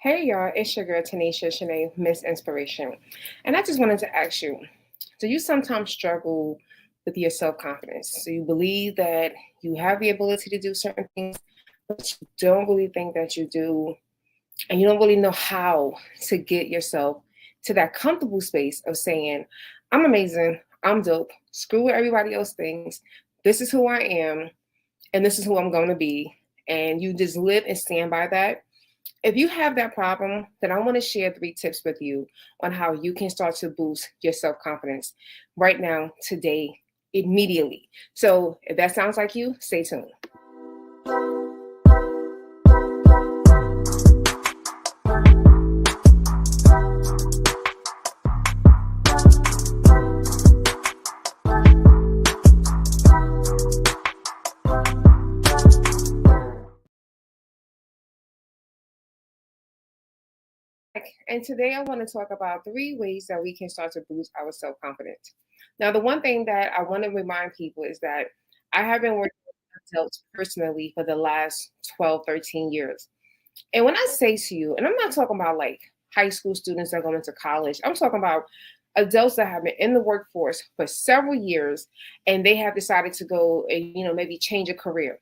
Hey y'all, it's your girl Tanisha Shanae, Miss Inspiration. And I just wanted to ask you, do you sometimes struggle with your self-confidence? Do you believe that you have the ability to do certain things, but you don't really think that you do, and you don't really know how to get yourself to that comfortable space of saying, I'm amazing, I'm dope, screw what everybody else thinks, this is who I am, and this is who I'm going to be, and you just live and stand by that? If you have that problem, then I want to share 3 tips with you on how you can start to boost your self confidence right now, today, immediately. So, if that sounds like you, stay tuned. And today I want to talk about 3 ways that we can start to boost our self confidence. Now, the one thing that I want to remind people is that I have been working with adults personally for the last 12, 13 years. And when I say to you, and I'm not talking about like high school students that are going into college, I'm talking about adults that have been in the workforce for several years and they have decided to go and, maybe change a career.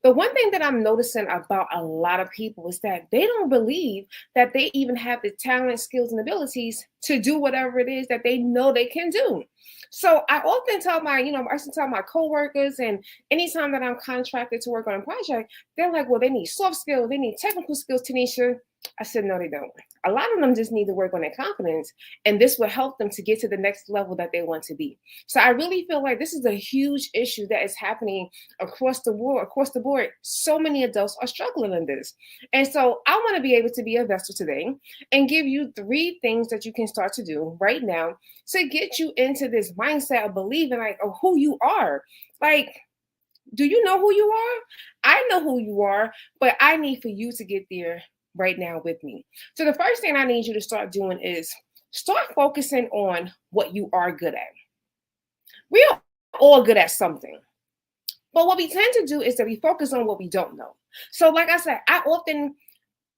The one thing that I'm noticing about a lot of people is that they don't believe that they even have the talent, skills, and abilities to do whatever it is that they know they can do. So I often tell I often tell my coworkers, and anytime that I'm contracted to work on a project, they're like, well, they need soft skills, they need technical skills, Tanisha. I said, no, they don't. A lot of them just need to work on their confidence, and this will help them to get to the next level that they want to be. So I really feel like this is a huge issue that is happening across the world, across the board. So many adults are struggling in this. And so I want to be able to be a vessel today and give you 3 things that you can start to do right now to get you into this mindset of believing like of who you are. Like, do you know who you are? I know who you are, but I need for you to get there right now with me. So the first thing I need you to start doing is start focusing on what you are good at. We are all good at something. But what we tend to do is that we focus on what we don't know. So, like I said, I often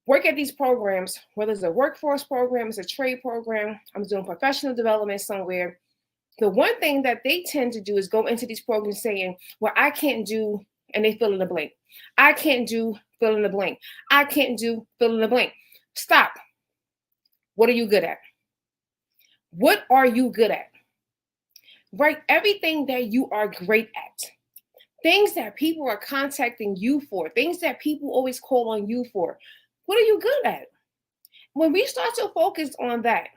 work at these programs, whether it's a workforce program, it's a trade program, I'm doing professional development somewhere. The one thing that they tend to do is go into these programs saying, well, I can't do, and they fill in the blank. I can't do, fill in the blank. I can't do, fill in the blank. Stop. What are you good at? What are you good at? Write everything that you are great at. Things that people are contacting you for, things that people always call on you for. What are you good at? When we start to focus on that,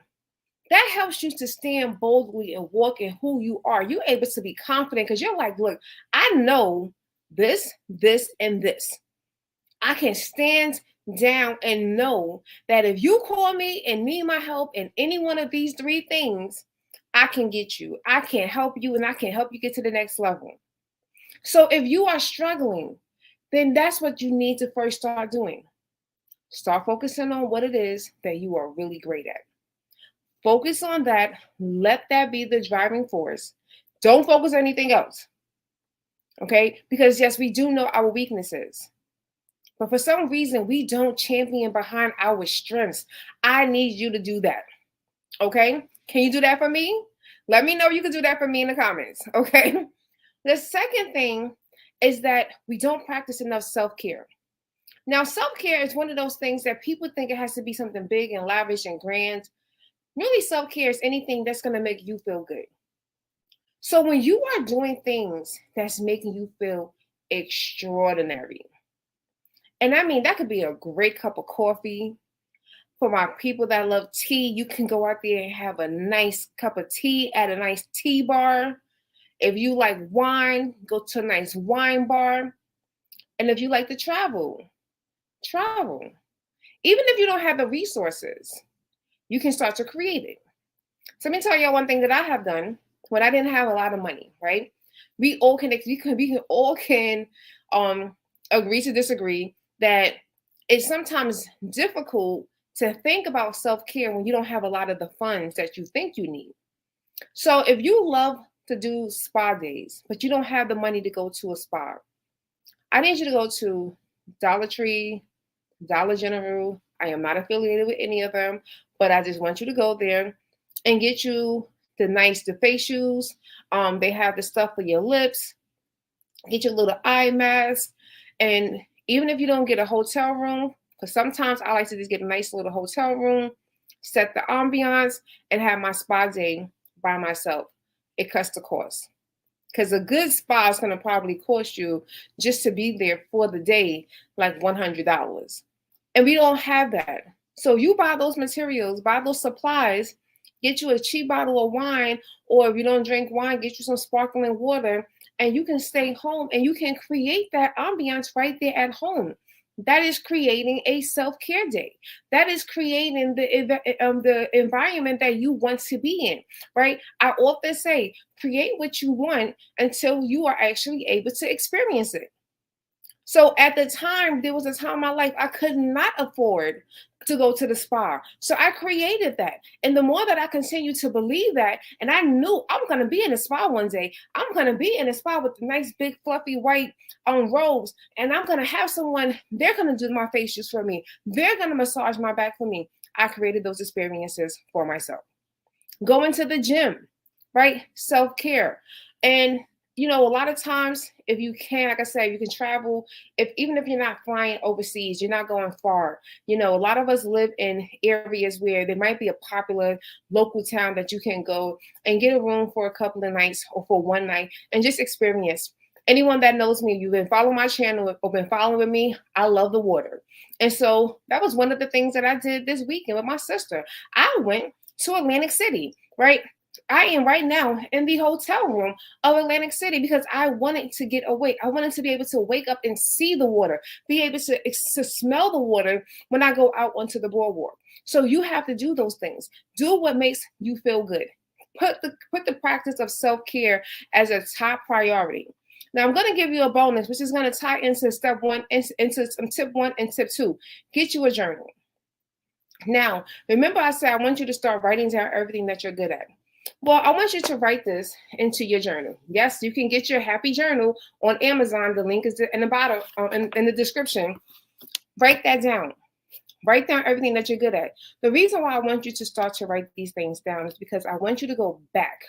that helps you to stand boldly and walk in who you are. You're able to be confident because you're like, look, I know this, this, and this. I can stand down and know that if you call me and need my help in any one of these 3 things, I can get you. I can help you and I can help you get to the next level. So if you are struggling, then that's what you need to first start doing. Start focusing on what it is that you are really great at. Focus on that. Let that be the driving force. Don't focus on anything else. Okay? Because yes, we do know our weaknesses. But for some reason, we don't champion behind our strengths. I need you to do that. Okay? Can you do that for me? Let me know you can do that for me in the comments. Okay? The second thing is that we don't practice enough self-care. Now, self-care is one of those things that people think it has to be something big and lavish and grand. Really, self-care is anything that's going to make you feel good. So when you are doing things that's making you feel extraordinary, and I mean, that could be a great cup of coffee. For my people that love tea, you can go out there and have a nice cup of tea at a nice tea bar. If you like wine, go to a nice wine bar. And if you like to travel, travel. Even if you don't have the resources, you can start to create it. So let me tell y'all one thing that I have done when I didn't have a lot of money, right? We all can agree to disagree that it's sometimes difficult to think about self-care when you don't have a lot of the funds that you think you need. So if you love to do spa days, but you don't have the money to go to a spa, I need you to go to Dollar Tree, Dollar General, I am not affiliated with any of them, but I just want you to go there and get you the face shoes. They have the stuff for your lips. Get your little eye mask, and even if you don't get a hotel room, because sometimes I like to just get a nice little hotel room, set the ambiance, and have my spa day by myself. It cuts the cost. Because a good spa is going to probably cost you just to be there for the day like $100. And we don't have that. So you buy those materials, buy those supplies, get you a cheap bottle of wine, or if you don't drink wine, get you some sparkling water, and you can stay home and you can create that ambiance right there at home. That is creating a self-care day. That is creating the environment that you want to be in, right? I often say, create what you want until you are actually able to experience it. So at the time, there was a time in my life I could not afford to go to the spa. So I created that. And the more that I continued to believe that, and I knew I'm going to be in a spa one day, I'm going to be in a spa with the nice, big, fluffy white robes. And I'm going to have someone, they're going to do my facials for me. They're going to massage my back for me. I created those experiences for myself. Going to the gym, right? Self-care. And a lot of times, if you can, like I said, you can travel. Even if you're not flying overseas, you're not going far. A lot of us live in areas where there might be a popular local town that you can go and get a room for a couple of nights or for one night and just experience. Anyone that knows me, you've been following my channel or been following me, I love the water. And so that was one of the things that I did this weekend with my sister. I went to Atlantic City, right? I am right now in the hotel room of Atlantic City because I wanted to get awake. I wanted to be able to wake up and see the water, be able to smell the water when I go out onto the boardwalk. So you have to do those things. Do what makes you feel good. Put the practice of self-care as a top priority. Now I'm going to give you a bonus, which is going to tie into step one, into tip one and tip two. Get you a journal. Now, remember I said I want you to start writing down everything that you're good at. Well, I want you to write this into your journal. Yes, you can get your happy journal on Amazon. The link is in the bottom, in the description. Write that down. Write down everything that you're good at. The reason why I want you to start to write these things down is because I want you to go back.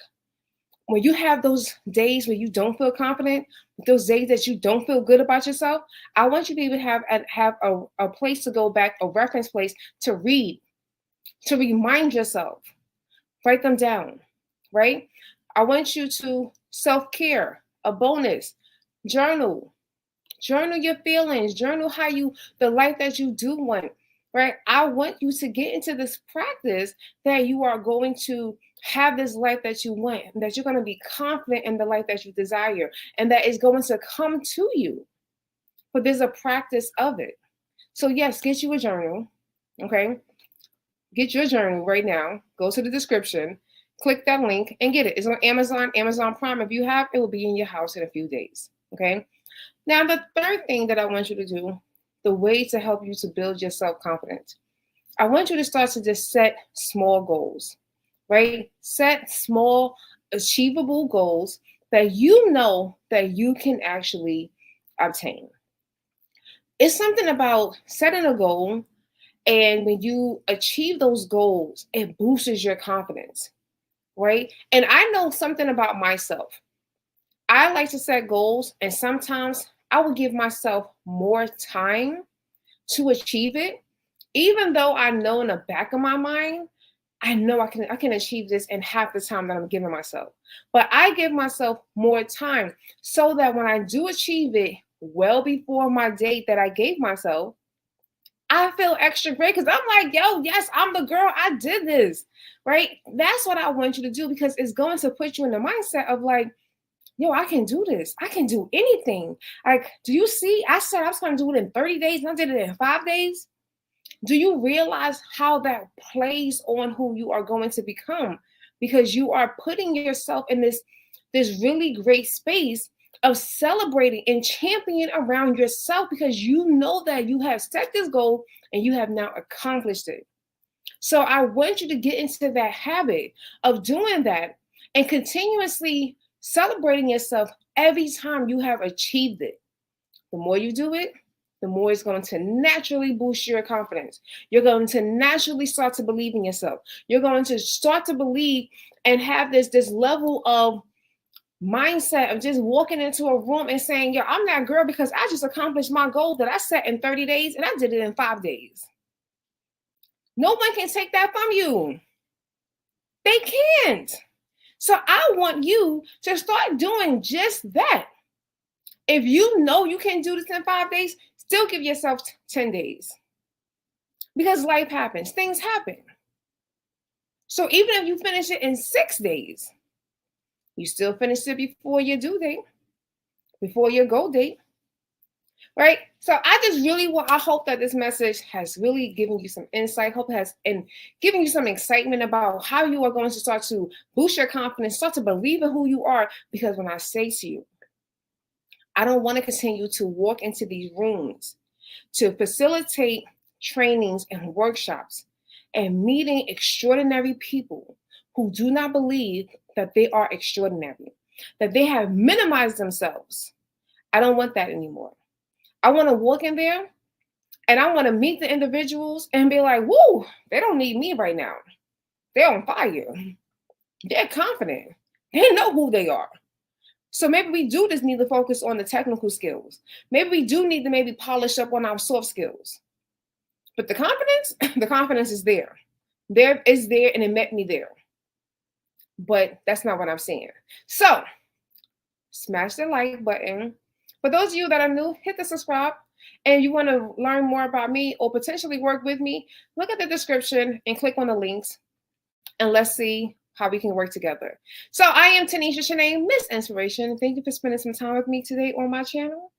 When you have those days where you don't feel confident, those days that you don't feel good about yourself, I want you to be able to have a place to go back, a reference place to read, to remind yourself. Write them down, right? I want you to self-care, a bonus, journal your feelings, journal the life that you do want, right? I want you to get into this practice that you are going to have this life that you want, and that you're going to be confident in the life that you desire, and that is going to come to you. But there's a practice of it. So yes, get you a journal, okay? Get your journal right now. Go to the description, click that link, and get it. It's on Amazon, Amazon Prime. If you have, it will be in your house in a few days, okay? Now, the third thing that I want you to do, the way to help you to build your self-confidence, I want you to start to just set small goals, right? Set small, achievable goals that you know that you can actually obtain. It's something about setting a goal, and when you achieve those goals, it boosts your confidence, right? And I know something about myself. I like to set goals, and sometimes I will give myself more time to achieve it, even though I know in the back of my mind, I know I can achieve this in half the time that I'm giving myself. But I give myself more time so that when I do achieve it well before my date that I gave myself, I feel extra great because I'm like, yo, yes, I'm the girl. I did this, right? That's what I want you to do, because it's going to put you in the mindset of like, yo, I can do this. I can do anything. Like, do you see? I said I was going to do it in 30 days, and I did it in 5 days. Do you realize how that plays on who you are going to become? Because you are putting yourself in this really great space of celebrating and championing around yourself, because you know that you have set this goal and you have now accomplished it. So I want you to get into that habit of doing that and continuously celebrating yourself every time you have achieved it. The more you do it, the more it's going to naturally boost your confidence. You're going to naturally start to believe in yourself. You're going to start to believe and have this level of mindset of just walking into a room and saying, yo, I'm that girl because I just accomplished my goal that I set in 30 days and I did it in 5 days. No one can take that from you. They can't. So I want you to start doing just that. If you know you can do this in 5 days, still give yourself 10 days. Because life happens, things happen. So even if you finish it in 6 days, you still finish it before your due date, before your goal date, right? So I hope that this message has really given you some insight, hope it has, and given you some excitement about how you are going to start to boost your confidence, start to believe in who you are. Because when I say to you, I don't want to continue to walk into these rooms to facilitate trainings and workshops and meeting extraordinary people who do not believe that they are extraordinary, that they have minimized themselves. I don't want that anymore. I want to walk in there and I want to meet the individuals and be like, woo, they don't need me right now. They're on fire. They're confident. They know who they are. So maybe we do just need to focus on the technical skills. Maybe we do need to maybe polish up on our soft skills. But the confidence is there. There is there, and it met me there. But that's not what I'm saying. So smash the like button. For those of you that are new, hit the subscribe. And you want to learn more about me or potentially work with me, look at the description and click on the links. And let's see how we can work together. So I am Tanisha Shanae, Miss Inspiration. Thank you for spending some time with me today on my channel.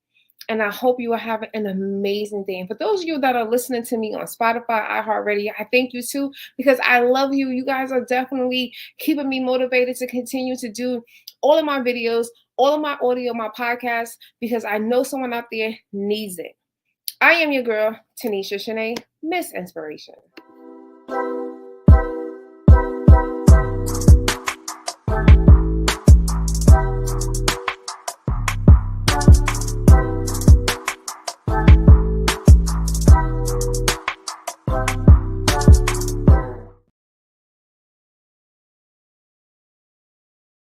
And I hope you are having an amazing day. And for those of you that are listening to me on Spotify, iHeartRadio, I thank you too, because I love you. You guys are definitely keeping me motivated to continue to do all of my videos, all of my audio, my podcasts, because I know someone out there needs it. I am your girl, Tanisha Shanae, Miss Inspiration.